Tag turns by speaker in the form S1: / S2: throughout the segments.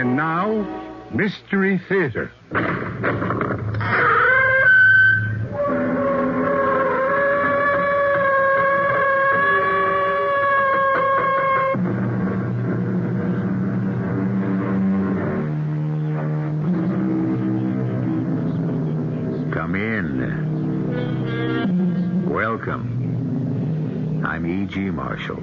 S1: And now, Mystery Theater.
S2: Come in. Welcome. I'm E.G. Marshall.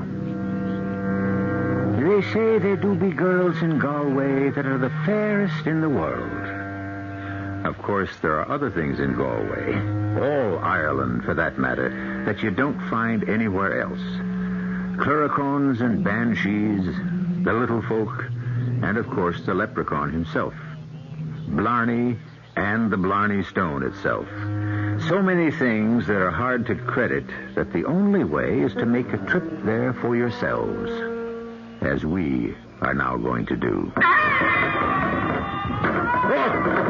S2: They say there do be girls in Galway that are the fairest in the world. Of course, there are other things in Galway, all Ireland for that matter, that you don't find anywhere else. Cluricaunes and banshees, the little folk, and of course the leprechaun himself. Blarney and the Blarney Stone itself. So many things that are hard to credit that the only way is to make a trip there for yourselves. As we are now going to do.
S3: Oh,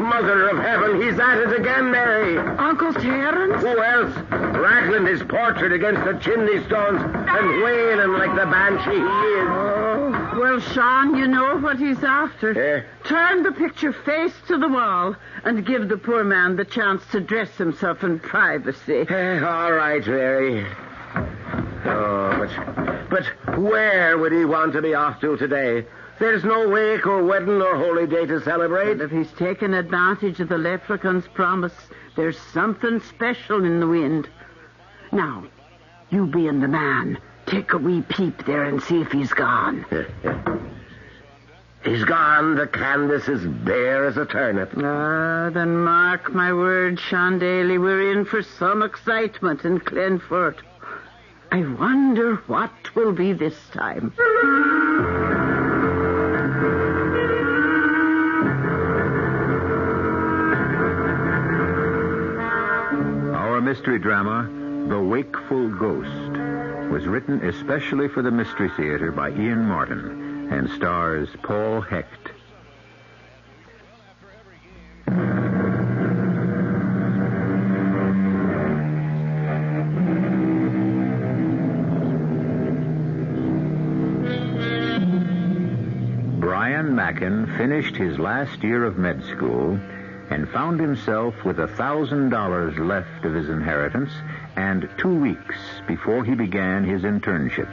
S3: Mother of Heaven, he's at it again, Mary.
S4: Uncle Terence?
S3: Who else? Rattling his portrait against the chimney stones and wailing like the banshee he is.
S4: Oh, well, Sean, you know what he's after. Turn the picture face to the wall and give the poor man the chance to dress himself in privacy.
S3: All right, Mary. Oh, but where would he want to be off to today? There's no wake or wedding or holy day to celebrate.
S4: But if he's taken advantage of the leprechaun's promise, there's something special in the wind. Now, you being the man, take a wee peep there and see if he's gone.
S3: He's gone. The canvas is bare as a turnip.
S4: Then mark my word, Sean Daly, we're in for some excitement in Glenford. I wonder what will be this time.
S2: Our mystery drama, The Wakeful Ghost, was written especially for the Mystery Theater by Ian Martin and stars Paul Hecht. Mackin finished his last year of med school and found himself with $1,000 left of his inheritance and 2 weeks before he began his internship.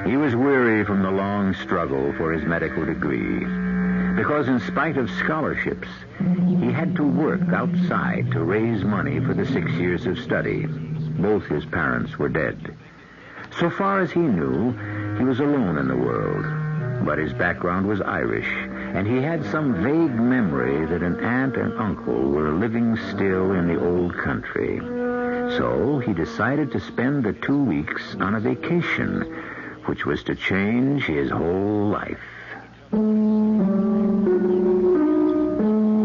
S2: He was weary from the long struggle for his medical degree because in spite of scholarships, he had to work outside to raise money for the 6 years of study. Both his parents were dead. So far as he knew, he was alone in the world. But his background was Irish, and he had some vague memory that an aunt and uncle were living still in the old country. So he decided to spend the 2 weeks on a vacation, which was to change his whole life.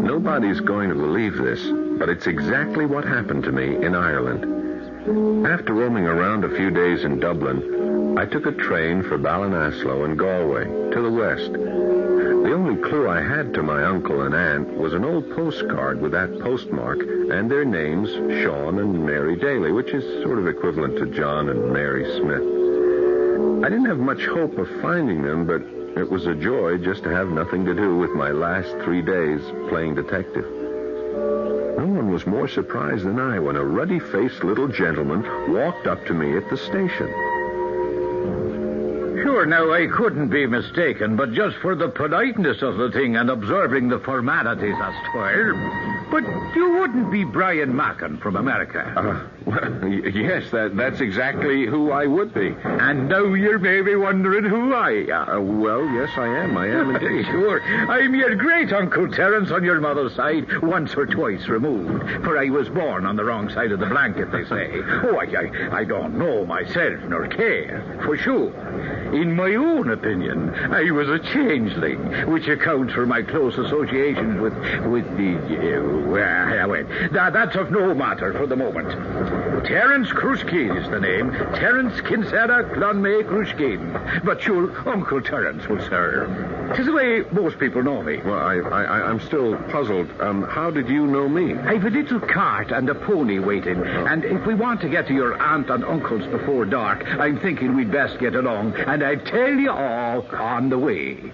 S5: Nobody's going to believe this, but it's exactly what happened to me in Ireland. After roaming around a few days in Dublin, I took a train for Ballinasloe and Galway, to the west. The only clue I had to my uncle and aunt was an old postcard with that postmark and their names, Sean and Mary Daly, which is sort of equivalent to John and Mary Smith. I didn't have much hope of finding them, but it was a joy just to have nothing to do with my last 3 days playing detective. No one was more surprised than I when a ruddy-faced little gentleman walked up to me at the station.
S6: Sure, now, I couldn't be mistaken, but just for the politeness of the thing and observing the formalities as twirl. But you wouldn't be Brian Mackin from America.
S5: Well, yes, that's exactly who I would be.
S6: And now you're maybe wondering who I am.
S5: Well, yes, I am indeed.
S6: Sure, I'm your great-uncle Terence on your mother's side, once or twice removed, for I was born on the wrong side of the blanket, they say. Oh, I don't know myself nor care, for sure. In my own opinion, I was a changeling, which accounts for my close association with the... that's of no matter for the moment. Terence Krushkin is the name. Terence Kinsella Clonmay Krushkin. But sure, Uncle Terence will serve. 'Tis the way most people know me.
S5: Well, I'm still puzzled. How did you know me?
S6: I've a little cart and a pony waiting, and if we want to get to your aunt and uncle's before dark, I'm thinking we'd best get along, and I'll tell you all on the way.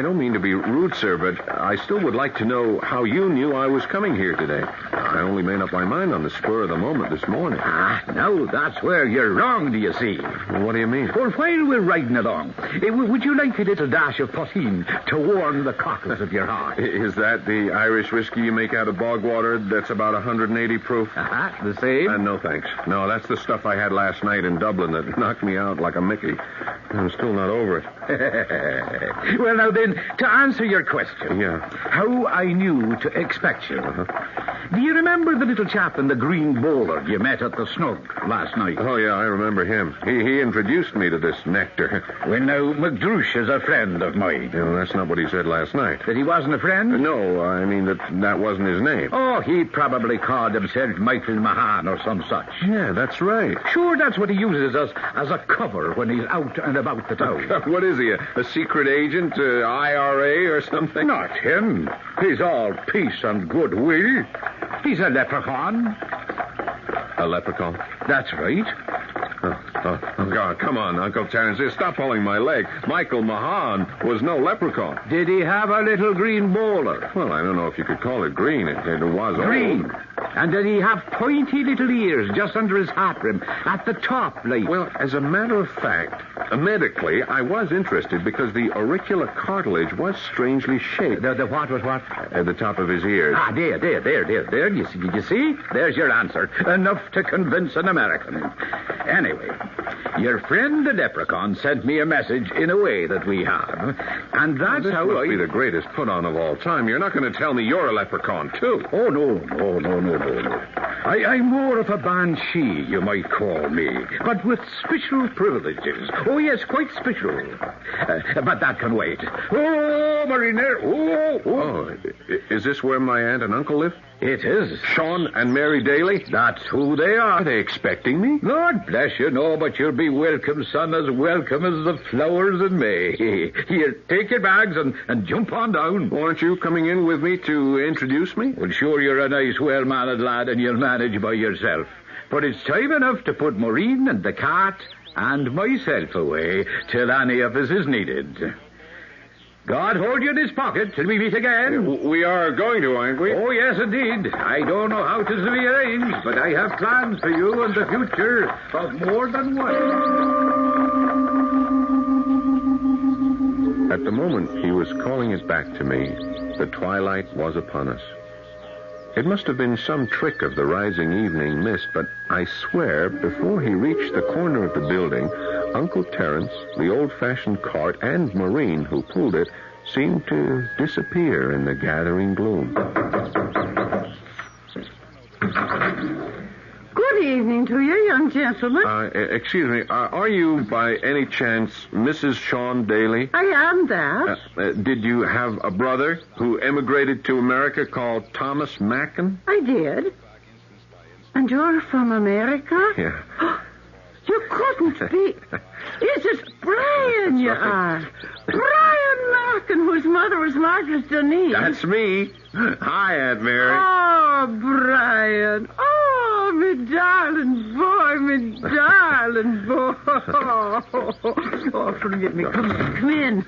S5: I don't mean to be rude, sir, but I still would like to know how you knew I was coming here today. I only made up my mind on the spur of the moment this morning.
S6: Now that's where you're wrong, do you see?
S5: Well, what do you mean?
S6: Well, while we're riding along, would you like a little dash of poteen to warm the cockles of your heart?
S5: Is that the Irish whiskey you make out of bog water that's about 180 proof?
S6: The same?
S5: No, thanks. No, that's the stuff I had last night in Dublin that knocked me out like a Mickey. I'm still not over it.
S6: Well, now then, to answer your question.
S5: Yeah.
S6: How I knew to expect you. Do you remember the little chap in the green bowler you met at the Snug last night?
S5: Oh, yeah, I remember him. He introduced me to this nectar.
S6: Well, now, McDrouche is a friend of mine.
S5: That's not what he said last night.
S6: That he wasn't a friend?
S5: No, I mean that wasn't his name.
S6: Oh, he probably called himself Michael Mahan or some such.
S5: Yeah, that's right.
S6: Sure, that's what he uses as a cover when he's out and about the town.
S5: What is he, a secret agent, IRA or something?
S6: Not him. He's all peace and goodwill. He's a leprechaun.
S5: A leprechaun?
S6: That's right.
S5: Oh, God, come on, Uncle Terence. Stop pulling my leg. Michael Mahan was no leprechaun.
S6: Did he have a little green bowler?
S5: Well, I don't know if you could call it green. It was
S6: green.
S5: Old.
S6: And did he have pointy little ears just under his hat rim at the top, like?
S5: Well, as a matter of fact, medically, I was interested because the auricular cartilage was strangely shaped.
S6: The what was what?
S5: At the top of his ears.
S6: There. You see? There's your answer. Enough to convince an American. Anyway, your friend the leprechaun sent me a message in a way that we have. And that's
S5: this
S6: how
S5: must be the greatest put-on of all time. You're not going to tell me you're a leprechaun, too.
S6: Oh, no. I'm more of a banshee, you might call me, but with special privileges. Oh, yes, quite special. But that can wait. Oh, Mariner.
S5: Oh, is this where my aunt and uncle live?
S6: It is.
S5: Sean and Mary Daly?
S6: That's who they are.
S5: Are they expecting me?
S6: Lord bless you, no, but you'll be welcome, son, as welcome as the flowers in May. Here, take your bags and jump on down.
S5: Aren't you coming in with me to introduce me?
S6: Well, sure, you're a nice, well-mannered lad, and you'll manage by yourself. But it's time enough to put Maureen and the cat and myself away till any of us is needed. God hold you in his pocket till we meet again.
S5: We are going to, aren't we?
S6: Oh, yes, indeed. I don't know how 'tis to be arranged, but I have plans for you in the future of more than one.
S5: At the moment he was calling it back to me, the twilight was upon us. It must have been some trick of the rising evening mist, but I swear, before he reached the corner of the building, Uncle Terence, the old-fashioned cart, and Maureen, who pulled it, seemed to disappear in the gathering gloom.
S4: Good evening to you, young gentlemen.
S5: Excuse me, are you, by any chance, Mrs. Sean Daly?
S4: I am that.
S5: Did you have a brother who emigrated to America called Thomas Mackin?
S4: I did. And you're from America?
S5: Yeah.
S4: You couldn't be. Is it Brian you are? Brian Mackin, whose mother was Margaret Janney.
S5: That's me. Hi, Aunt Mary.
S4: Oh, Brian. Oh, me darling boy. Oh, forgive me. Come in.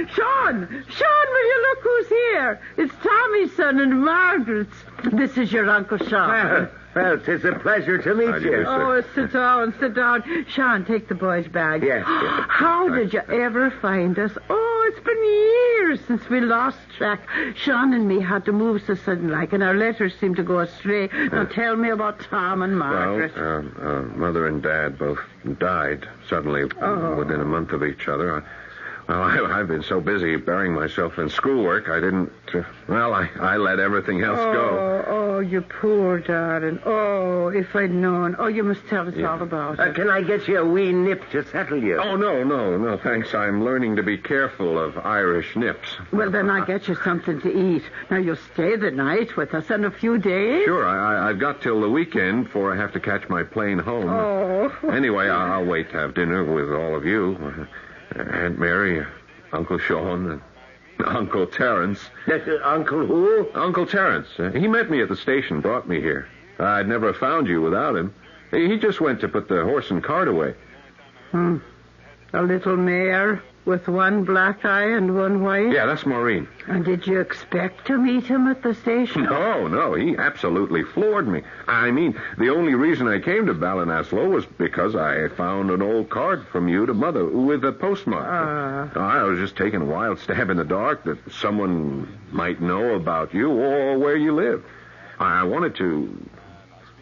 S4: Sean, will you look who's here? It's Tommy's son and Margaret's. This is your Uncle Sean.
S3: Well, 'tis a pleasure to meet you.
S4: Oh, sit down. Sean, take the boy's bag.
S3: Yes.
S4: How did you ever find us? Oh, it's been years since we lost track. Sean and me had to move so sudden like, and our letters seemed to go astray. Now tell me about Tom and Margaret.
S5: Well, Mother and Dad both died suddenly within a month of each other. I've been so busy burying myself in schoolwork, I didn't... I let everything else go.
S4: Oh, you poor darling. Oh, if I'd known. Oh, you must tell us all about it.
S3: Can I get you a wee nip to settle you?
S5: Oh, no, thanks. I'm learning to be careful of Irish nips.
S4: Well, then I'll get you something to eat. Now, you'll stay the night with us in a few days?
S5: Sure, I've got till the weekend before I have to catch my plane home.
S4: Oh.
S5: Anyway, I'll wait to have dinner with all of you. Aunt Mary, Uncle Sean, and Uncle Terence.
S3: Uncle who?
S5: Uncle Terence. He met me at the station, brought me here. I'd never found you without him. He just went to put the horse and cart away.
S4: A little mare. with one black eye and one white?
S5: Yeah, that's Maureen.
S4: And did you expect to meet him at the station?
S5: No, he absolutely floored me. I mean, the only reason I came to Ballinasloe was because I found an old card from you to Mother with a postmark. I was just taking a wild stab in the dark that someone might know about you or where you live. I wanted to...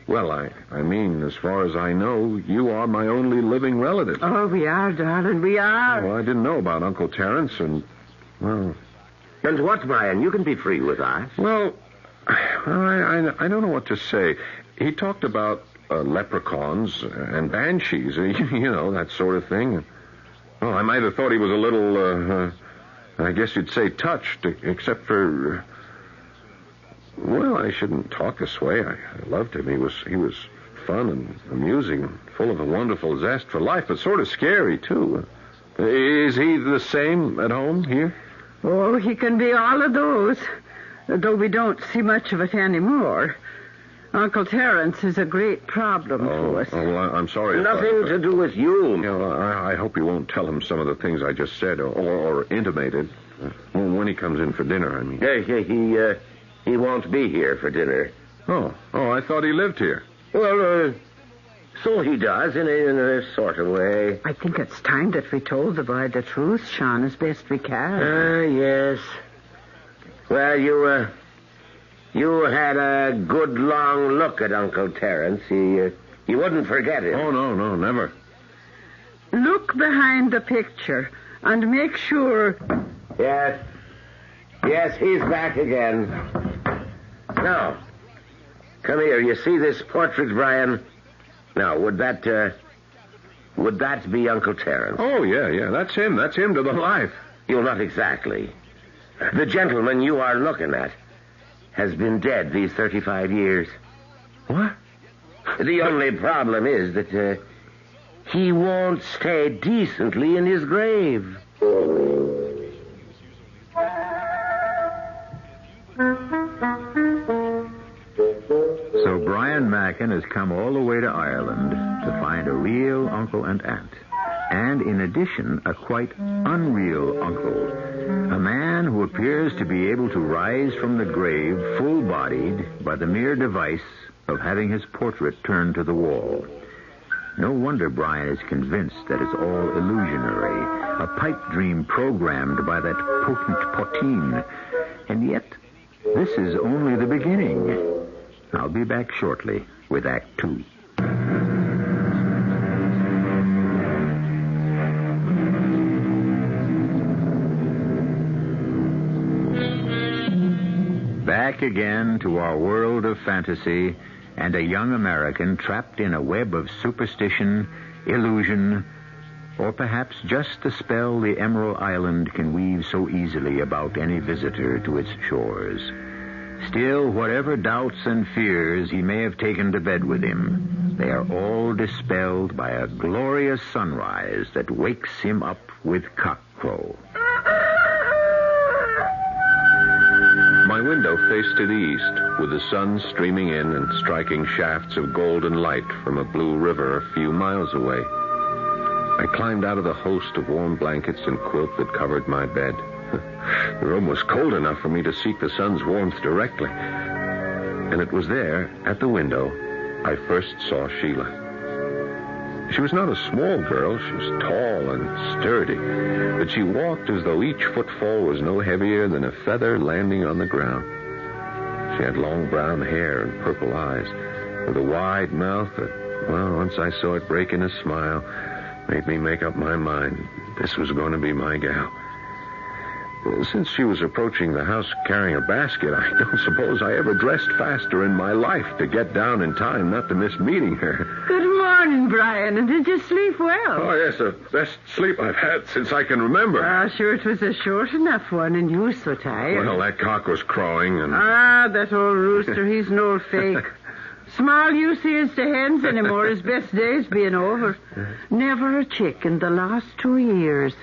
S5: Well, I mean, as far as I know, you are my only living relative.
S4: Oh, we are, darling, we are.
S5: Well, I didn't know about Uncle Terence, and, well...
S3: And what, Brian? You can be free with us.
S5: Well, I don't know what to say. He talked about leprechauns and banshees, you know, that sort of thing. Well, I might have thought he was a little, I guess you'd say touched, except for... Well, I shouldn't talk this way. I loved him. He was fun and amusing and full of a wonderful zest for life, but sort of scary, too. Is he the same at home here?
S4: Oh, he can be all of those, though we don't see much of it anymore. Uncle Terence is a great problem to us.
S5: Oh, well, I'm sorry.
S3: Nothing to do with you.
S5: You know, I hope you won't tell him some of the things I just said or intimated. When he comes in for dinner, I mean.
S3: He won't be here for dinner.
S5: Oh, I thought he lived here.
S3: Well, so he does, in a sort of way.
S4: I think it's time that we told the boy the truth, Sean, as best we can.
S3: Yes. Well, you had a good long look at Uncle Terence. You wouldn't forget him.
S5: Oh, no, never.
S4: Look behind the picture and make sure...
S3: Yes, he's back again. Now, come here. You see this portrait, Brian? Now, would that be Uncle Terence?
S5: Oh, yeah. That's him. That's him to the life.
S3: You're not exactly. The gentleman you are looking at has been dead these 35 years.
S5: What?
S3: The only problem is that he won't stay decently in his grave.
S2: So Brian Mackin has come all the way to Ireland to find a real uncle and aunt. And in addition, a quite unreal uncle. A man who appears to be able to rise from the grave full-bodied by the mere device of having his portrait turned to the wall. No wonder Brian is convinced that it's all illusionary, a pipe dream programmed by that potent Payne. And yet, this is only the beginning. I'll be back shortly with Act 2. Back again to our world of fantasy and a young American trapped in a web of superstition, illusion, or perhaps just the spell the Emerald Island can weave so easily about any visitor to its shores. Still, whatever doubts and fears he may have taken to bed with him, they are all dispelled by a glorious sunrise that wakes him up with cockcrow.
S5: My window faced to the east, with the sun streaming in and striking shafts of golden light from a blue river a few miles away. I climbed out of the host of warm blankets and quilt that covered my bed. The room was cold enough for me to seek the sun's warmth directly. And it was there, at the window, I first saw Sheila. She was not a small girl. She was tall and sturdy, but she walked as though each footfall was no heavier than a feather landing on the ground. She had long brown hair and purple eyes, with a wide mouth that, well, once I saw it break in a smile, made me make up my mind this was going to be my gal. Since she was approaching the house carrying a basket, I don't suppose I ever dressed faster in my life to get down in time not to miss meeting her.
S4: Good morning, Brian. And did you sleep well?
S5: Oh, yes, the best sleep I've had since I can remember.
S4: Sure, it was a short enough one, and you were so tired.
S5: Well, that cock was crowing, and...
S4: that old rooster, he's an old fake. Small use he is to hens anymore, his best days being over. Never a chick in the last 2 years.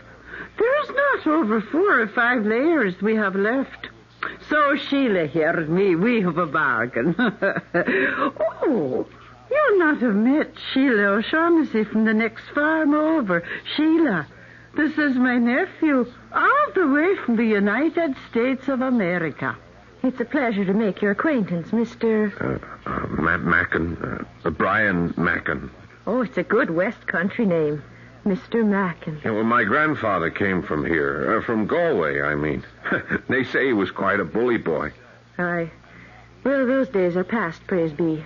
S4: There's not over 4 or 5 layers we have left. So Sheila here and me, we have a bargain. Oh, you'll not have met Sheila O'Shaughnessy from the next farm over. Sheila, This is my nephew, all the way from the United States of America.
S7: It's a pleasure to make your acquaintance, Mr.
S5: Mackin. Brian Mackin.
S7: Oh, it's a good West Country name. Mr. Mackin.
S5: Yeah, well, my grandfather came from here. From Galway, I mean. They say he was quite a bully boy.
S7: Aye. Well, those days are past, praise be.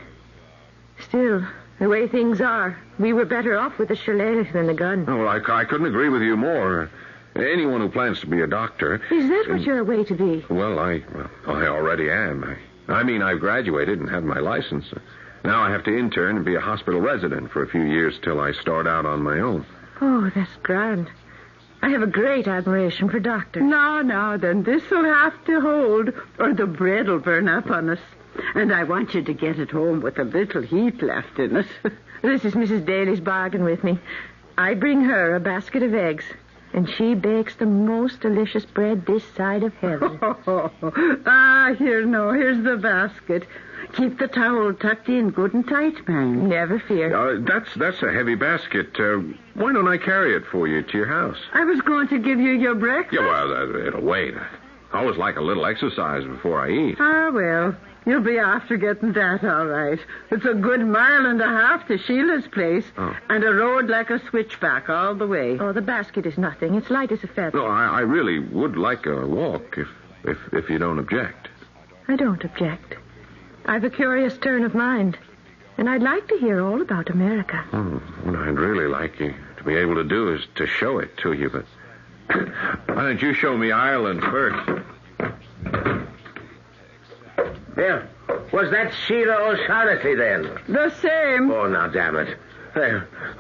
S7: Still, the way things are, we were better off with a shillelagh than a gun.
S5: Oh, well, I couldn't agree with you more. Anyone who plans to be a doctor...
S7: Is that what you're away to be?
S5: Well, I already am. I mean, I've graduated and have my license. Now I have to intern and be a hospital resident for a few years till I start out on my own.
S7: Oh, that's grand. I have a great admiration for doctors.
S4: No, then this'll have to hold, or the bread'll burn up on us. And I want you to get it home with a little heat left in it.
S7: This is Mrs. Daly's bargain with me. I bring her a basket of eggs, and she bakes the most delicious bread this side of heaven.
S4: Here's the basket. Keep the towel tucked in good and tight, man.
S7: Never fear.
S5: That's a heavy basket. Why don't I carry it for you to your house?
S4: I was going to give you your breakfast.
S5: Yeah, well, it'll wait. I always like a little exercise before I eat.
S4: Well, you'll be after getting that all right. It's a good 1.5 miles to Sheila's place, and a road like a switchback all the way.
S7: Oh, the basket is nothing. It's light as a feather.
S5: No, I really would like a walk, if you don't object.
S7: I don't object. I've a curious turn of mind, and I'd like to hear all about America.
S5: What I'd really like you to be able to do is to show it to you, but why don't you show me Ireland first?
S3: Yeah. Was that Sheila O'Shaughnessy then?
S4: The same.
S3: Oh, now, damn it.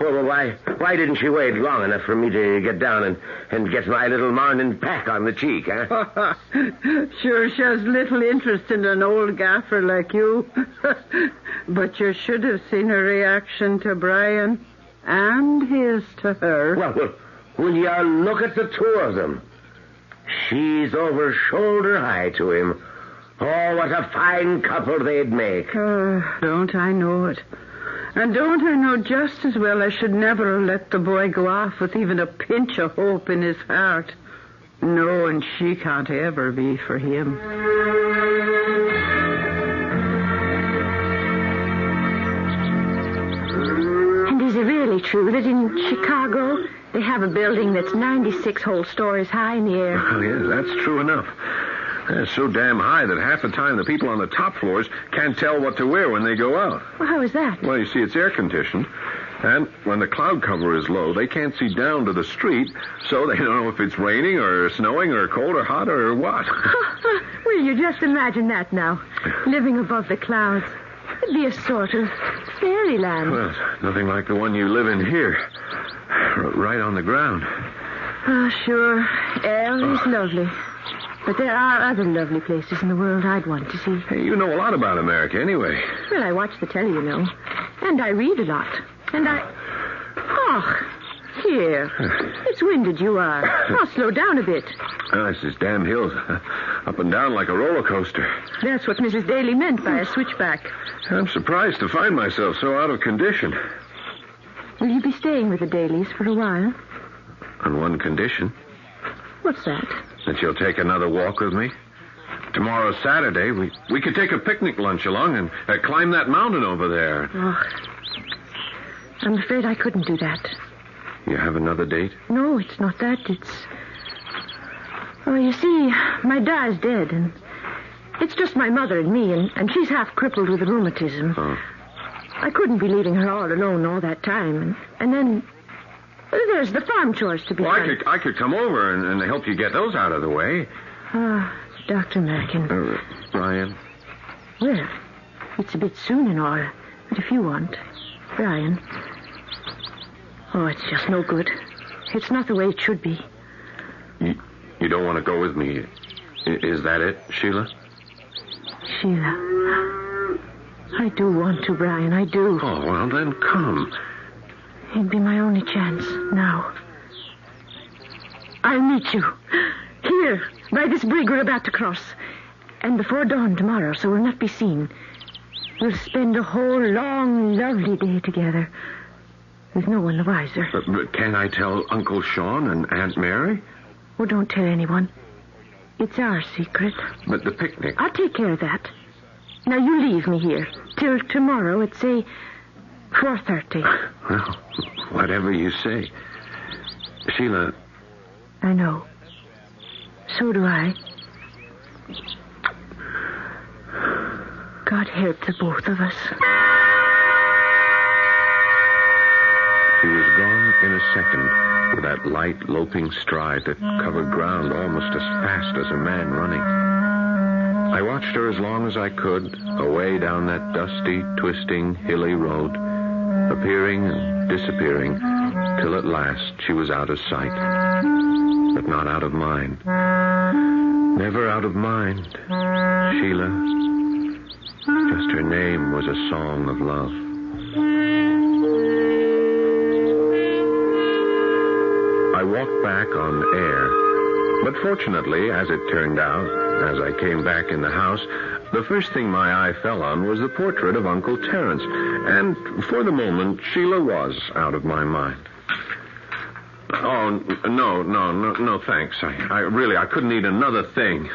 S3: Well, why didn't she wait long enough for me to get down and get my little morning pack on the cheek, huh?
S4: Sure, she has little interest in an old gaffer like you. But you should have seen her reaction to Brian and his to her.
S3: Well, will you look at the two of them? She's over shoulder high to him. Oh, what a fine couple they'd make.
S4: Don't I know it? And don't I know just as well I should never have let the boy go off with even a pinch of hope in his heart. No, and she can't ever be for him.
S7: And is it really true that in Chicago they have a building that's 96 whole stories high in the air?
S5: Oh, yes, that's true enough. It's so damn high that half the time the people on the top floors can't tell what to wear when they go out.
S7: Well, how is that?
S5: Well, you see, it's air-conditioned, and when the cloud cover is low, they can't see down to the street, so they don't know if it's raining or snowing or cold or hot or what.
S7: Well, you just imagine that now, living above the clouds. It'd be a sort of fairyland.
S5: Well, it's nothing like the one you live in here, right on the ground.
S7: Oh, sure. Air is lovely. But there are other lovely places in the world I'd want to see.
S5: Hey, you know a lot about America anyway.
S7: Well, I watch the telly, you know. And I read a lot. And Oh, here. It's winded you are. I'll slow down a bit.
S5: It's this damn hills. Up and down like a roller coaster.
S7: That's what Mrs. Daly meant by a switchback.
S5: I'm surprised to find myself so out of condition.
S7: Will you be staying with the Dalys for a while?
S5: On one condition.
S7: What's that?
S5: That you'll take another walk with me. Tomorrow's Saturday. We could take a picnic lunch along and climb that mountain over there.
S7: Oh, I'm afraid I couldn't do that.
S5: You have another date?
S7: No, it's not that. It's... Oh, you see, my dad's dead, and it's just my mother and me, and she's half crippled with rheumatism.
S5: Oh.
S7: I couldn't be leaving her all alone all that time, and then... There's the farm chores to be done.
S5: I could come over and help you get those out of the way.
S7: Dr. Mackin.
S5: Brian?
S7: Well, it's a bit soon and all, but if you want, Brian. Oh, it's just no good. It's not the way it should be.
S5: You don't want to go with me. Is that it, Sheila?
S7: Sheila. I do want to, Brian, I do.
S5: Oh, well, then come.
S7: It'd be my only chance now. I'll meet you. Here, by this brig we're about to cross. And before dawn tomorrow, so we'll not be seen. We'll spend a whole long, lovely day together. We've no one the wiser.
S5: But can't I tell Uncle Sean and Aunt Mary?
S7: Oh, don't tell anyone. It's our secret.
S5: But the picnic...
S7: I'll take care of that. Now, you leave me here till tomorrow at, say, 4:30.
S5: Well, whatever you say. Sheila...
S7: I know. So do I. God help the both of us.
S5: She was gone in a second with that light, loping stride that covered ground almost as fast as a man running. I watched her as long as I could, away down that dusty, twisting, hilly road, appearing and disappearing, till at last she was out of sight. But not out of mind. Never out of mind. Sheila. Just her name was a song of love. I walked back on air. But fortunately, as it turned out, as I came back in the house, the first thing my eye fell on was the portrait of Uncle Terence. And for the moment, Sheila was out of my mind. Oh, no, thanks. I couldn't eat another thing.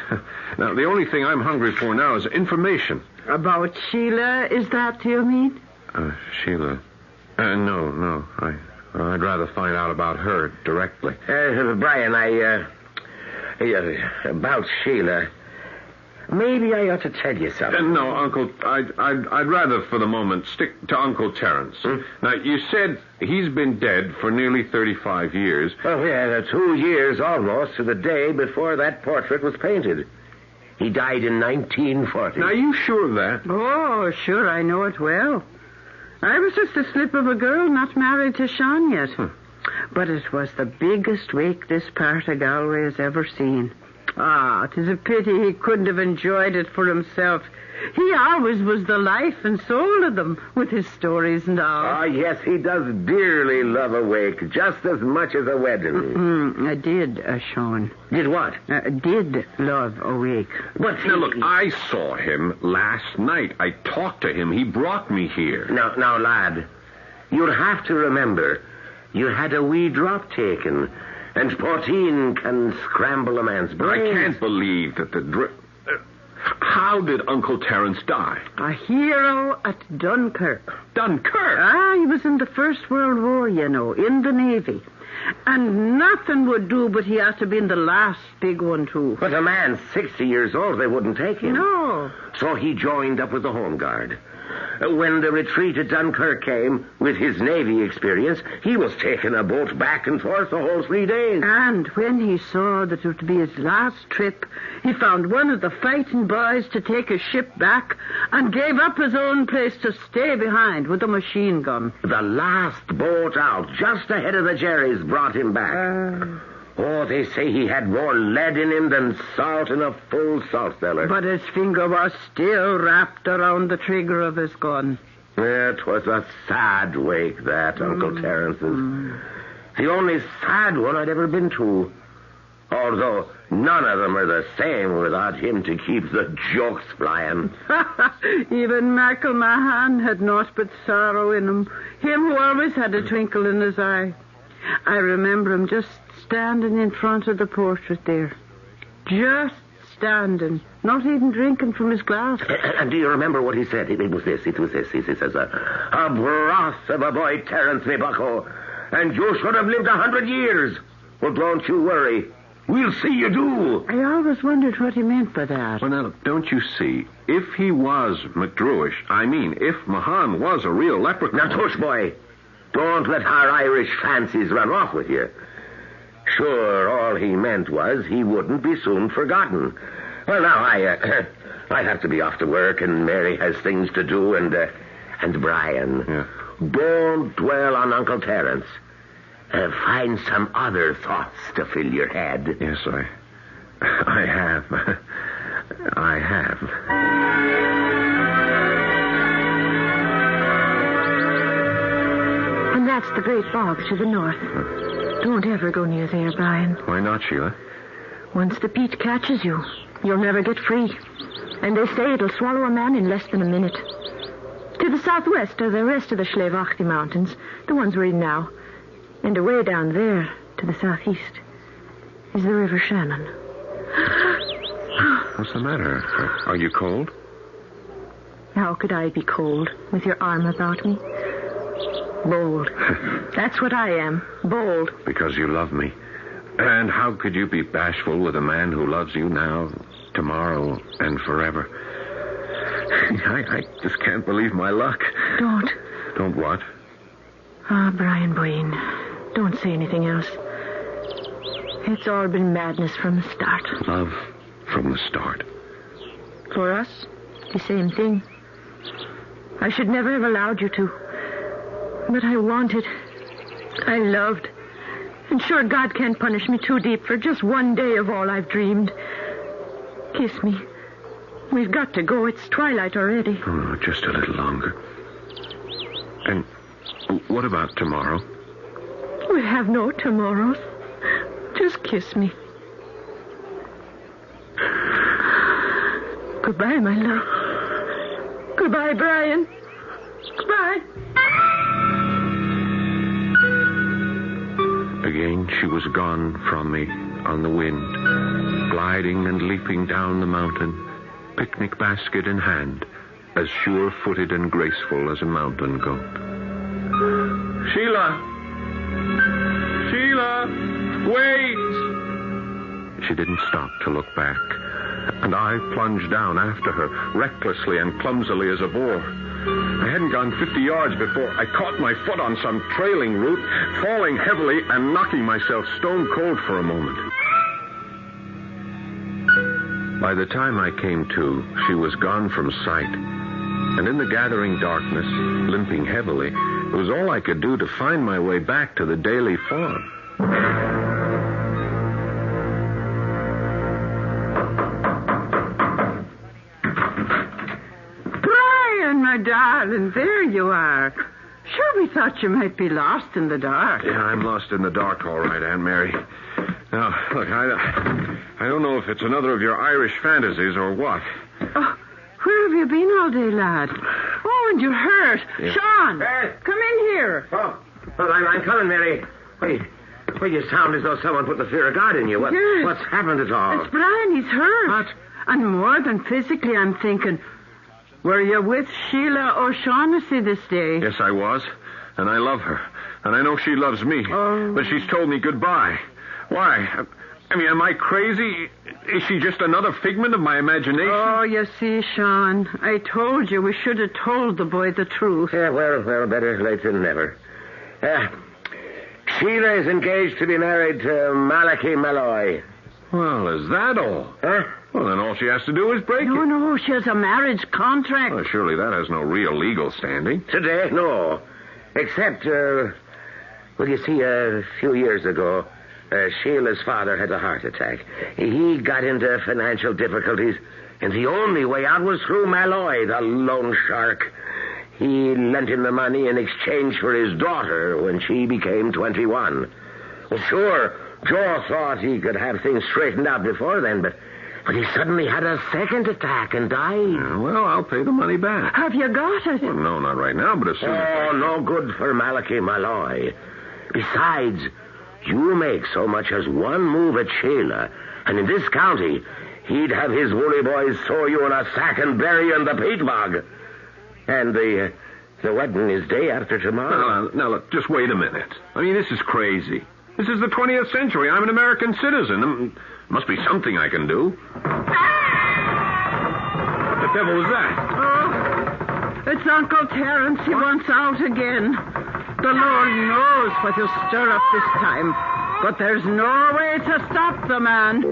S5: Now, the only thing I'm hungry for now is information.
S4: About Sheila, is that you mean?
S5: Sheila? No. I'd rather find out about her directly.
S3: Brian, about Sheila... Maybe I ought to tell you something.
S5: No, Uncle, I'd rather for the moment stick to Uncle Terence. Now, you said he's been dead for nearly 35 years.
S3: Oh, yeah, 2 years almost to the day before that portrait was painted. He died in 1940.
S5: Now, are you sure of that?
S4: Oh, sure, I know it well. I was just a slip of a girl not married to Sean yet. But it was the biggest wake this part of Galway has ever seen. Ah, 'tis a pity he couldn't have enjoyed it for himself. He always was the life and soul of them, with his stories and all.
S3: Ah, yes, he does dearly love a wake, just as much as a wedding.
S4: I did, Sean.
S3: Did what?
S4: Did love a wake.
S5: But now, look, I saw him last night. I talked to him. He brought me here.
S3: Now, lad, you'll have to remember, you had a wee drop taken, and poteen can scramble a man's brains.
S5: I can't believe that the drip... How did Uncle Terence die?
S4: A hero at Dunkirk.
S5: Dunkirk?
S4: Ah, he was in the First World War, you know, in the Navy. And nothing would do, but he had to be in the last big one, too.
S3: But a man 60 years old, they wouldn't take him.
S4: No.
S3: So he joined up with the Home Guard. When the retreat at Dunkirk came, with his Navy experience, he was taking a boat back and forth the whole 3 days.
S4: And when he saw that it would be his last trip, he found one of the fighting boys to take his ship back and gave up his own place to stay behind with a machine gun.
S3: The last boat out, just ahead of the Jerry's, brought him back. Oh, they say he had more lead in him than salt in a full salt cellar.
S4: But his finger was still wrapped around the trigger of his gun.
S3: It was a sad wake, that, Uncle Terence's. The only sad one I'd ever been to. Although none of them are the same without him to keep the jokes flying.
S4: Even Michael Mahan had naught but sorrow in him. Him who always had a twinkle in his eye. I remember him just standing in front of the portrait there. Just standing. Not even drinking from his glass.
S3: And do you remember what he said? It was this. He says, a broth of a boy, Terence, me bucko. And you should have lived 100 years. Well, don't you worry. We'll see you do.
S4: I always wondered what he meant by that.
S5: Well, now, don't you see? If he was McDrewish, if Mahan was a real leprechaun...
S3: Now, tush, boy. Don't let our Irish fancies run off with you. Sure, all he meant was he wouldn't be soon forgotten. Well, now, I have to be off to work, and Mary has things to do, and Brian.
S5: Yeah.
S3: Don't dwell on Uncle Terence. Find some other thoughts to fill your head.
S5: Yes, I have. I have.
S7: And that's the great bog to the north. Don't ever go near there, Brian.
S5: Why not, Sheila?
S7: Once the peat catches you, you'll never get free. And they say it'll swallow a man in less than a minute. To the southwest are the rest of the Schlevachti Mountains, the ones we're in now. And away down there, to the southeast, is the River Shannon.
S5: What's the matter? Are you cold?
S7: How could I be cold with your arm about me? Bold. That's what I am, bold.
S5: Because you love me. And how could you be bashful with a man who loves you now, tomorrow, and forever? I just can't believe my luck.
S7: Don't.
S5: Don't what?
S7: Brian Boyne, don't say anything else. It's all been madness from the start.
S5: Love from the start.
S7: For us, the same thing. I should never have allowed you to. But I wanted. I loved. And sure, God can't punish me too deep for just one day of all I've dreamed. Kiss me. We've got to go. It's twilight already.
S5: Oh, just a little longer. And what about tomorrow?
S7: We have no tomorrows. Just kiss me. Goodbye, my love. Goodbye, Brian. Goodbye.
S5: Again, she was gone from me on the wind, gliding and leaping down the mountain, picnic basket in hand, as sure-footed and graceful as a mountain goat. Sheila! Sheila! Wait! She didn't stop to look back, and I plunged down after her, recklessly and clumsily as a boar. I hadn't gone 50 yards before I caught my foot on some trailing root, falling heavily and knocking myself stone cold for a moment. By the time I came to, she was gone from sight. And in the gathering darkness, limping heavily, it was all I could do to find my way back to the Daly farm.
S4: My darling, there you are. Sure, we thought you might be lost in the dark.
S5: Yeah, I'm lost in the dark, all right, Aunt Mary. Now, look, I don't know if it's another of your Irish fantasies or what.
S4: Oh, where have you been all day, lad? Oh, and you're hurt.
S5: Yeah.
S4: Sean, come in here.
S3: Oh, I'm coming, Mary. Wait, you sound as though someone put the fear of God in you.
S4: Yes.
S3: What's happened at all?
S4: It's Brian. He's hurt.
S3: What?
S4: And more than physically, I'm thinking... Were you with Sheila O'Shaughnessy this day?
S5: Yes, I was. And I love her. And I know she loves me.
S4: Oh.
S5: But she's told me goodbye. Why? I mean, am I crazy? Is she just another figment of my imagination?
S4: Oh, you see, Sean, I told you we should have told the boy the truth.
S3: Yeah, well, better late than never. Sheila is engaged to be married to Malachi Malloy.
S5: Well, is that all?
S3: Huh?
S5: Well, then all she has to do is break it.
S4: No, she has a marriage contract.
S5: Well, surely that has no real legal standing.
S3: Today, no. Except, you see, a few years ago, Sheila's father had a heart attack. He got into financial difficulties, and the only way out was through Malloy, the loan shark. He lent him the money in exchange for his daughter when she became 21. Well, sure, Joe thought he could have things straightened out before then, but he suddenly had a second attack and died.
S5: Yeah, well, I'll pay the money back.
S4: Have you got it?
S5: Well, no, not right now, but as soon as...
S3: Oh, no good for Malachi Malloy. Besides, you make so much as one move at Sheila, and in this county, he'd have his woolly boys throw you in a sack and bury you in the peat bog. And the wedding is day after tomorrow.
S5: Now, look, just wait a minute. I mean, this is crazy. This is the 20th century. I'm an American citizen. Must be something I can do. What the devil was that?
S4: Oh, it's Uncle Terence. He wants out again. The Lord knows what he'll stir up this time. But there's no way to stop the man.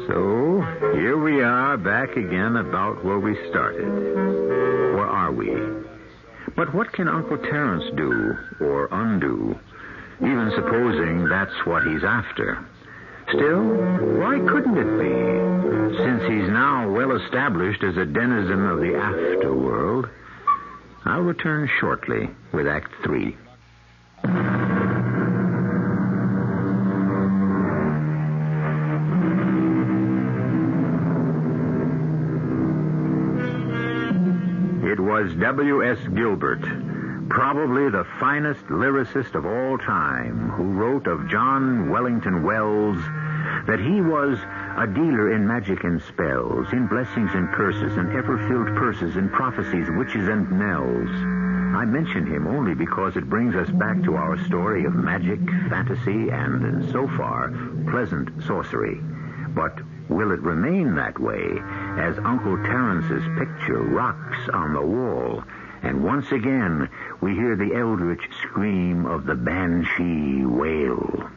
S2: So, here we are back again about where we started. Or are we? But what can Uncle Terence do or undo, even supposing that's what he's after? Still, why couldn't it be, since he's now well established as a denizen of the afterworld? I'll return shortly with Act 3. It was W.S. Gilbert, probably the finest lyricist of all time, who wrote of John Wellington Wells that he was a dealer in magic and spells, in blessings and curses, and ever-filled purses, in prophecies, witches, and knells. I mention him only because it brings us back to our story of magic, fantasy, and, so far, pleasant sorcery. But will it remain that way as Uncle Terence's picture rocks on the wall, and once again we hear the eldritch scream of the banshee wail?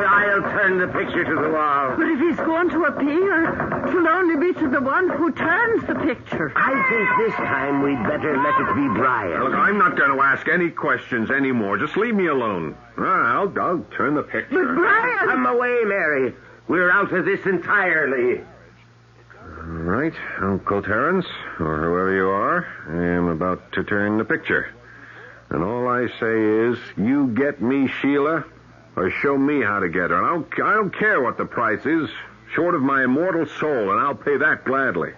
S3: I'll turn the picture to the wall.
S4: But if he's going to appear, it'll only be to the one who turns the picture.
S3: I think this time we'd better let it be Brian.
S5: Look, I'm not going to ask any questions anymore. Just leave me alone. I'll turn the picture.
S4: But Brian!
S3: Come away, Mary. We're out of this entirely.
S5: All right, Uncle Terence, or whoever you are, I am about to turn the picture. And all I say is, you get me Sheila, or show me how to get her. And I don't care what the price is, short of my immortal soul, and I'll pay that gladly.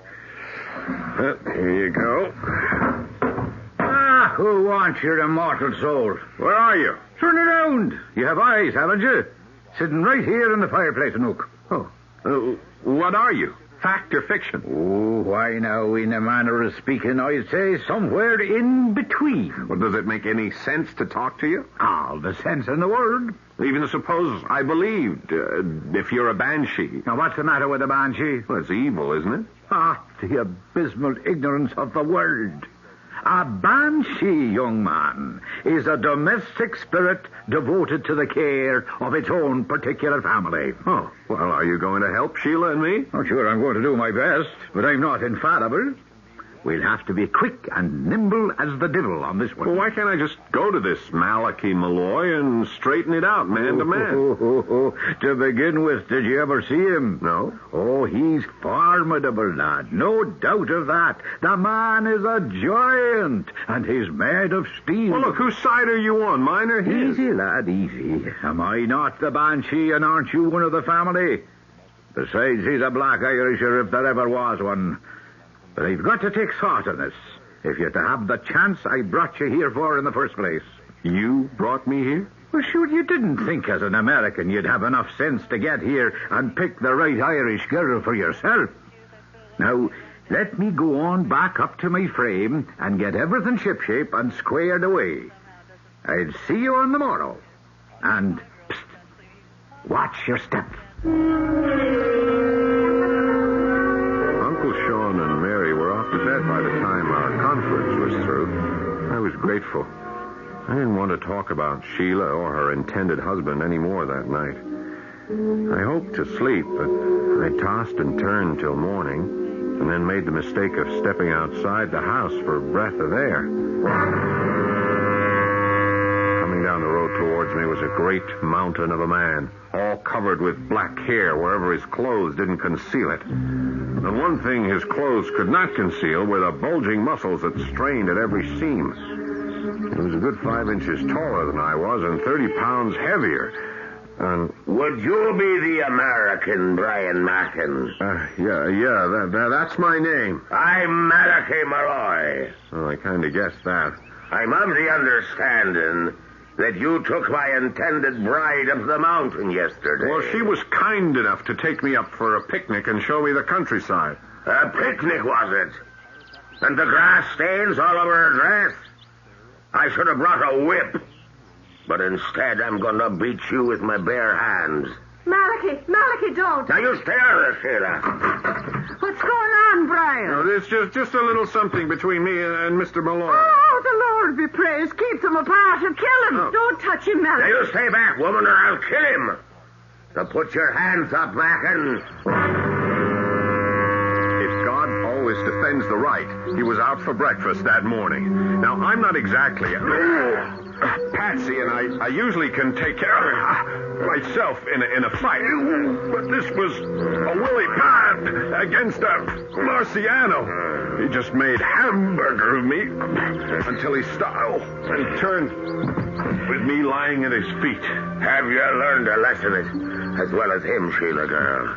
S5: Here you go.
S6: Who wants your immortal soul?
S5: Where are you?
S6: Turn around. You have eyes, haven't you? Sitting right here in the fireplace nook.
S5: Oh. What are you? Fact or fiction?
S6: Oh, why now, in a manner of speaking, I'd say somewhere in between.
S5: Well, does it make any sense to talk to you?
S6: All the sense in the world.
S5: Even suppose I believed, if you're a banshee.
S6: Now, what's the matter with a banshee?
S5: Well, it's evil, isn't it?
S6: The abysmal ignorance of the world. A banshee, young man, is a domestic spirit devoted to the care of its own particular family.
S5: Oh, well, are you going to help Sheila and me?
S6: Oh, sure, I'm going to do my best, but I'm not infallible. We'll have to be quick and nimble as the devil on this one.
S5: Well, why can't I just go to this Malachi Malloy and straighten it out man to man?
S6: To begin with, did you ever see him?
S5: No.
S6: Oh, he's formidable, lad. No doubt of that. The man is a giant, and he's made of steel.
S5: Well, look, whose side are you on, mine or his?
S6: Easy, lad, easy. Am I not the banshee, and aren't you one of the family? Besides, he's a black Irisher if there ever was one. But I've got to take thought on this, if you're to have the chance I brought you here for in the first place.
S5: You brought me here?
S6: Well, sure, you didn't think as an American you'd have enough sense to get here and pick the right Irish girl for yourself. Now, let me go on back up to my frame and get everything shipshape and squared away. I'll see you on the morrow. And, psst, watch your step.
S5: Uncle Sean and Mary were off to bed by the time our conference was through. I was grateful. I didn't want to talk about Sheila or her intended husband any more that night. I hoped to sleep, but I tossed and turned till morning, and then made the mistake of stepping outside the house for a breath of air. Coming down the road towards me was a great mountain of a man, all covered with black hair wherever his clothes didn't conceal it. And one thing his clothes could not conceal were the bulging muscles that strained at every seam. He was a good 5 inches taller than I was and 30 pounds heavier. And
S3: would you be the American Brian Mackin?
S5: That's my name.
S3: I'm Malachi Malloy.
S5: Well, I kind of guessed that.
S3: I'm of the understanding that you took my intended bride up the mountain yesterday.
S5: Well, she was kind enough to take me up for a picnic and show me the countryside.
S3: A picnic, was it? And the grass stains all over her dress? I should have brought a whip. But instead, I'm going to beat you with my bare hands.
S4: Malachi, don't.
S3: Now, you stay out of this, Sheila.
S4: What's going on, Brian?
S5: No, there's just a little something between me and Mr. Malloy.
S4: Oh, the Lord be praised. Keep them apart and kill him.
S5: Oh.
S4: Don't touch him,
S3: Now,
S4: Malachi.
S3: you stay back, woman, or I'll kill him. So put your hands up, Mackin.
S5: If God always defends the right, he was out for breakfast that morning. Now, I'm not exactly Patsy, and I usually can take care of myself in a fight. But this was a Willie Pad against a Marciano. He just made hamburger of me until he stopped and turned with me lying at his feet.
S3: Have you learned a lesson as well as him, Sheila girl?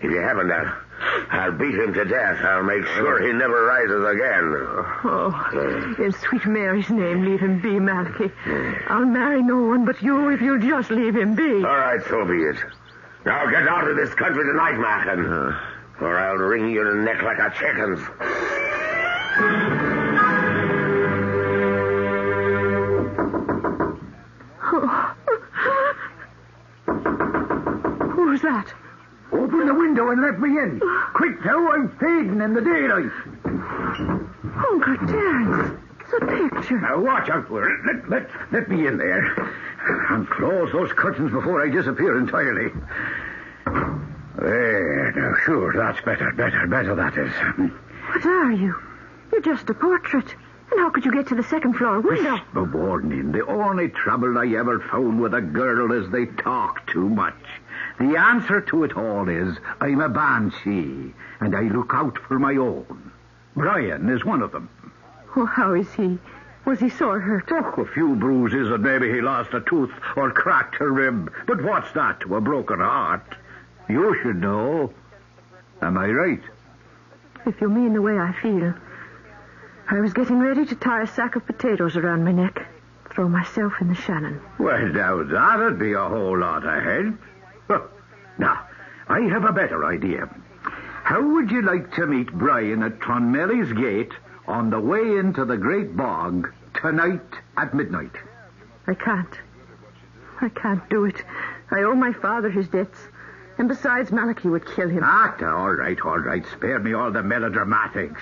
S3: If you haven't, I'll beat him to death. I'll make sure he never rises again.
S7: Oh, in sweet Mary's name, leave him be, Malachi. I'll marry no one but you if you'll just leave him be.
S3: All right, so be it. Now get out of this country tonight, Machen, or I'll wring your neck like a chicken's.
S7: Who's that?
S6: Open the window and let me in. Quick now, I'm fading in the daylight.
S7: Uncle Terence, it's a picture.
S6: Now watch out for it. Let me in there. And close those curtains before I disappear entirely. There, now sure, that's better that is.
S7: What are you? You're just a portrait. And how could you get to the second floor window?
S6: The warning. The only trouble I ever found with a girl is they talk too much. The answer to it all is I'm a banshee, and I look out for my own. Brian is one of them.
S7: Oh, how is he? Was he sore hurt?
S6: Oh, a few bruises, and maybe he lost a tooth or cracked a rib. But what's that to a broken heart? You should know. Am I right?
S7: If you mean the way I feel. I was getting ready to tie a sack of potatoes around my neck, throw myself in the Shannon.
S6: Well, now, that'd be a whole lot ahead. Now, I have a better idea. How would you like to meet Brian at Clonmelly's Gate on the way into the Great Bog tonight at midnight?
S7: I can't do it. I owe my father his debts. And besides, Malachi would kill him.
S6: All right. Spare me all the melodramatics.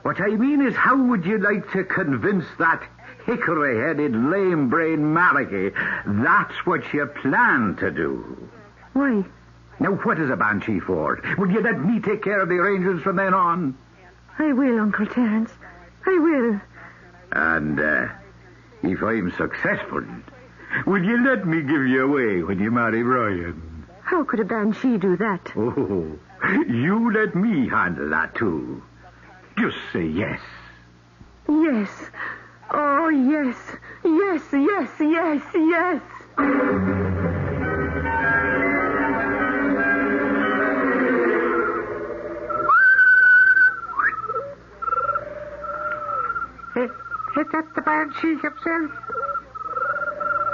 S6: What I mean is, how would you like to convince that hickory-headed, lame-brained Malachi that's what you plan to do?
S7: Why?
S6: Now, what is a banshee for? Will you let me take care of the arrangements from then on?
S7: I will, Uncle Terence. I will.
S6: And, if I'm successful, will you let me give you away when you marry Brian?
S7: How could a banshee do that?
S6: Oh, you let me handle that, too. Just say yes.
S7: Yes. Oh, yes. Yes.
S6: Is that the banshee himself?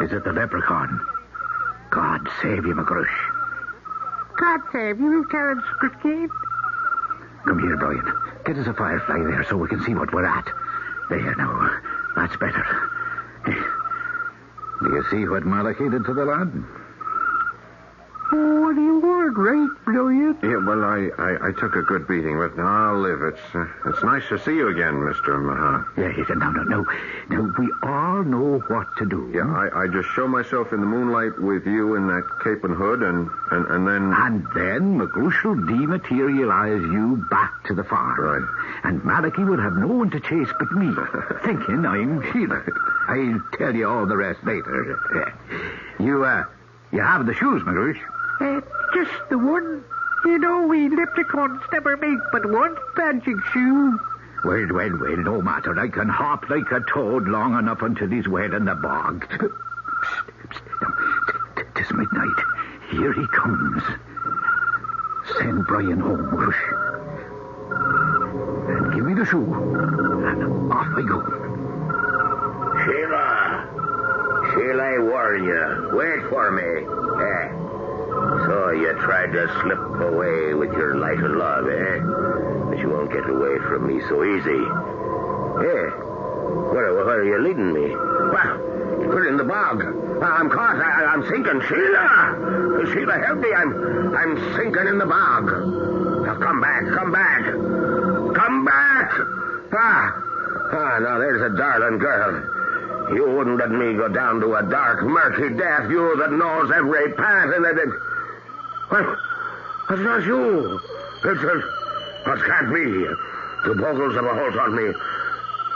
S6: Is it the leprechaun? God save you, McGrush.
S8: God save you, Terence Christine.
S6: Come here, Brian. Get us a firefly there so we can see what we're at. There, now. That's better. Do you see what Malachi did to the lad?
S8: Oh, you weren't right, Brian.
S5: Yeah, well, I took a good beating, but now I'll live. It's nice to see you again, Mr. Mahan.
S6: Yeah, he said, no. We all know what to do.
S5: Yeah, I just show myself in the moonlight with you in that cape and hood, and then...
S6: And then McGrush will dematerialize you back to the farm.
S5: Right.
S6: And Malachi will have no one to chase but me, thinking I'm Sheila. I'll tell you all the rest later. You have the shoes, McGrush?
S8: Just the one. You know, we leprechauns never make but one magic shoe.
S6: Well, no matter. I can hop like a toad long enough until he's wet in the bog. Psst. Now, 'tis midnight. Here he comes. Send Brian home, Rush. And give me the shoe. And off I go.
S3: Sheila, I warn you. Wait for me. So you tried to slip away with your light of love, But you won't get away from me so easy. Where are you leading me? Well, put in the bog. I'm caught. I'm sinking. Sheila, help me. I'm sinking in the bog. Now come back. Now there's a darling girl. You wouldn't let me go down to a dark, murky death, you that knows every path in the... Well, it's not you. It can't be. The bogles have a hold on me.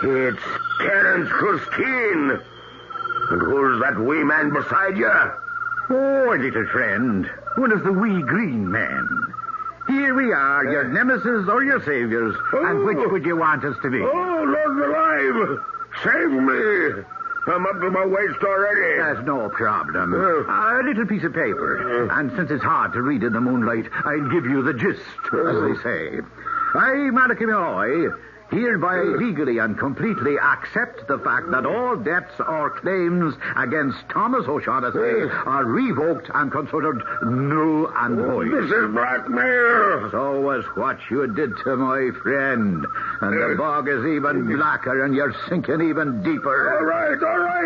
S3: It's Terence Christine. And who's that wee man beside you?
S6: Oh, little friend. One of the wee green men. Here we are, your nemesis or your saviors. And which would you want us to be?
S3: Oh, Lord alive! Save me!
S1: I'm up to my waist already.
S6: That's no problem. A little piece of paper. And since it's hard to read in the moonlight, I'll give you the gist, as they say. I, Malachy Malloy, hereby legally and completely accept the fact that all debts or claims against Thomas O'Shaughnessy are revoked and considered null and void.
S1: This is blackmail.
S6: So was what you did to my friend. And the bog is even blacker and you're sinking even deeper.
S1: All right,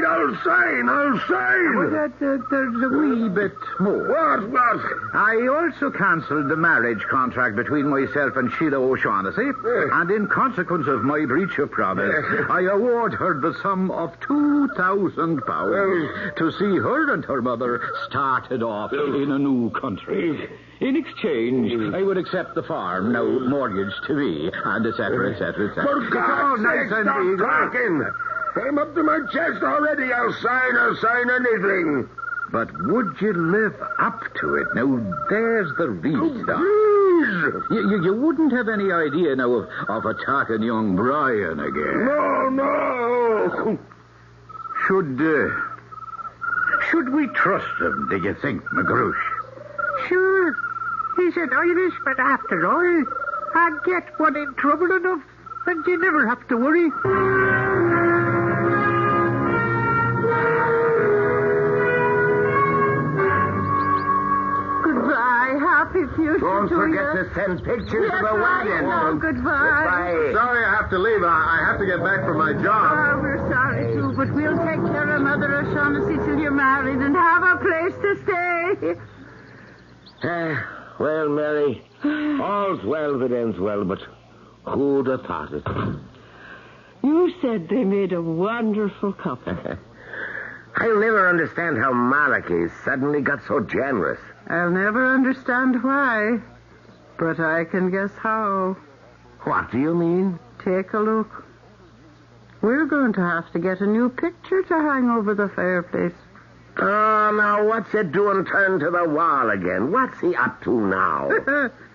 S1: I'll sign.
S6: But there's a wee bit more.
S1: What?
S6: I also cancelled the marriage contract between myself and Sheila O'Shaughnessy, and in consequence of my breach of promise, I award her the sum of £2,000 to see her and her mother started off in a new country. In exchange, I would accept the farm, now mortgaged to me, and et cetera, et cetera, et cetera.
S1: For God's sake, stop talking. I'm up to my chest already. I'll sign anything.
S6: But would you live up to it? Now, there's the real stuff. You wouldn't have any idea now of attacking young Brian again.
S1: No.
S6: Should we trust him, do you think, McGrush?
S8: Sure. He's an Irishman after all. I'd get one in trouble enough, and you never have to worry.
S4: Happy future
S3: Don't
S4: to
S3: forget
S4: you.
S3: to send pictures of the
S4: I
S3: wedding.
S4: know. Goodbye.
S5: Sorry I have to leave. I have to get back for my job.
S4: Oh, we're sorry, too, but we'll take care of Mother O'Shaughnessy till you're married and have a place to stay.
S3: Well, Mary, all's well that ends well, but who'd have thought it?
S4: You said they made a wonderful couple.
S3: I'll never understand how Malachy suddenly got so generous.
S4: I'll never understand why, but I can guess how.
S3: What do you mean?
S4: Take a look. We're going to have to get a new picture to hang over the fireplace.
S3: Oh, now, what's it doing turned to the wall again? What's he up to now?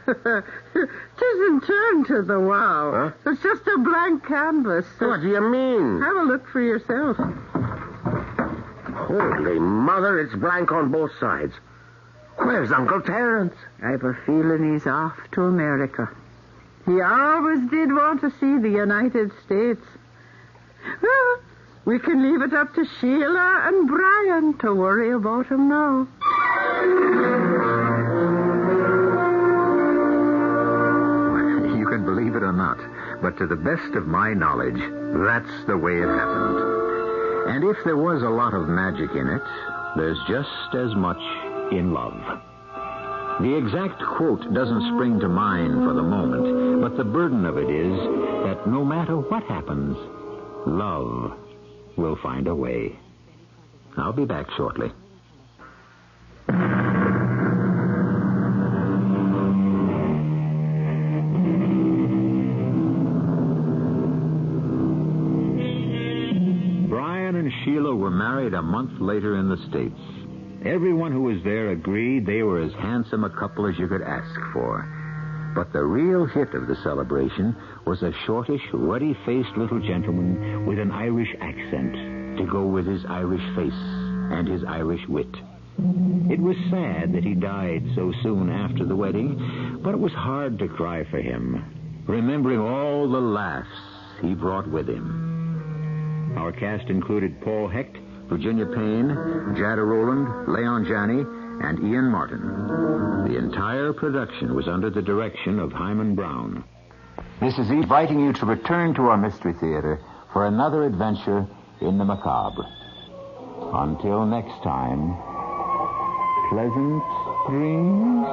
S4: Tisn't turned to the wall.
S3: Huh?
S4: It's just a blank canvas.
S3: What do you mean?
S4: Have a look for yourself.
S3: Holy mother, it's blank on both sides. Where's Uncle Terence?
S4: I've a feeling he's off to America. He always did want to see the United States. Well, we can leave it up to Sheila and Brian to worry about him now.
S2: You can believe it or not, but to the best of my knowledge, that's the way it happened. And if there was a lot of magic in it, there's just as much in love. The exact quote doesn't spring to mind for the moment, but the burden of it is that no matter what happens, love will find a way. I'll be back shortly. Brian and Sheila were married a month later in the States. Everyone who was there agreed they were as handsome a couple as you could ask for. But the real hit of the celebration was a shortish, ruddy-faced little gentleman with an Irish accent to go with his Irish face and his Irish wit. It was sad that he died so soon after the wedding, but it was hard to cry for him, remembering all the laughs he brought with him. Our cast included Paul Hecht, Virginia Payne, Jada Rowland, Leon Janney, and Ian Martin. The entire production was under the direction of Himan Brown. This is inviting you to return to our Mystery Theater for another adventure in the macabre. Until next time, pleasant dreams.